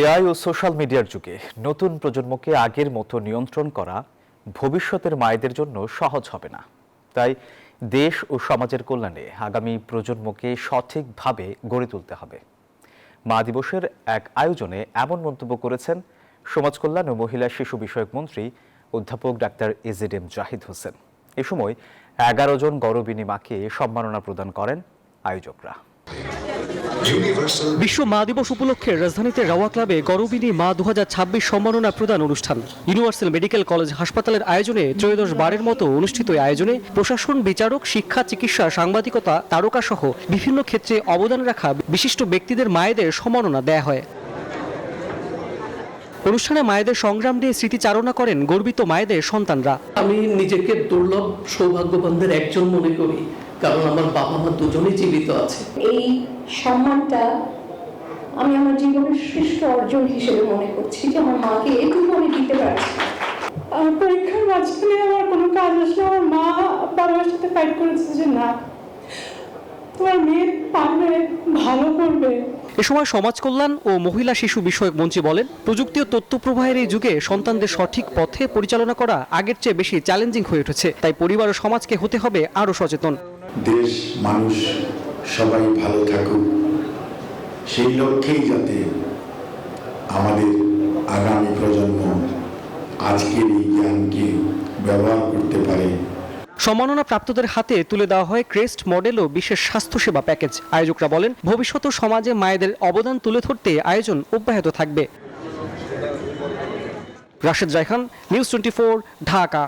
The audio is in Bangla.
এআই ও সোশ্যাল মিডিয়ার যুগে নতুন প্রজন্মকে আগের মতো নিয়ন্ত্রণ করা ভবিষ্যতের মায়েদের জন্য সহজ হবে না। তাই দেশ ও সমাজের কল্যাণে আগামী প্রজন্মকে সঠিকভাবে গড়ে তুলতে হবে। মা দিবসের এক আয়োজনে এমন মন্তব্য করেছেন সমাজ কল্যাণ ও মহিলা শিশু বিষয়ক মন্ত্রী অধ্যাপক ডাক্তার এজেডএম জাহিদ হোসেন। এ সময় 11 জন গৌরবিনী মাকে সম্মাননা প্রদান করেন আয়োজকরা। বিশ্ব মা দিবস উপলক্ষে রাজধানীতে রাওয়া ক্লাবে গৌরবিনী মা 2026 সম্মাননা প্রদান অনুষ্ঠান ইউনিভার্সাল মেডিকেল কলেজ হাসপাতালের আয়োজনে 13 বারের মতো অনুষ্ঠিত এই আয়োজনে প্রশাসন, বিচারক, শিক্ষা, চিকিৎসা, সাংবাদিকতা, তারকা সহ বিভিন্ন ক্ষেত্রে অবদান রাখা বিশিষ্ট ব্যক্তিদের মায়েদের সম্মাননা দেয়া হয়। অনুষ্ঠানে মায়েদের সংগ্রাম নিয়ে স্মৃতিচারণা করেন গর্বিত মায়েদের সন্তানরা। আমি নিজেকে দুর্লভ সৌভাগ্যবানদের একজন মনে করি, কারণ আমার বাবা মা দুজনেই জীবিত আছে। এই সম্মানটা আমি আমার জীবনের শ্রেষ্ঠ অর্জন হিসেবে মনে করছি যে আমার মাকে এটুকু আমি দিতে পারছি। পরীক্ষার মাঝখানে আমার কোনো কাজ আসলে আমার মা বাবার সাথে ফাইট করেছে যে না, তোমার মেয়ে পারবে, ভালো করবে। এ সময় সমাজ কল্যাণ ও মহিলা শিশু বিষয়ক মন্ত্রী বলেন, প্রযুক্তি ও তথ্য প্রবাহের এই যুগে সন্তানদের সঠিক পথে পরিচালনা করা আগের চেয়ে বেশি চ্যালেঞ্জিং হয়ে উঠেছে। তাই পরিবার ও সমাজকে হতে হবে আরও সচেতন। দেশ, মানুষ সবাই ভালো থাকুক, সেই লক্ষ্যেই যাতে আমাদের আগামী প্রজন্ম আজকের এই জ্ঞানকে ব্যবহার করতে পারে। সম্মাননা প্রাপ্তদের হাতে তুলে দেওয়া হয় ক্রেস্ট মডেল ও বিশেষ স্বাস্থ্যসেবা প্যাকেজ। আয়োজকরা বলেন, ভবিষ্যৎ সমাজে মায়েদের অবদান তুলে ধরতে আয়োজন অব্যাহত থাকবে। রাশেদ রায়হান, নিউজ 24, ঢাকা।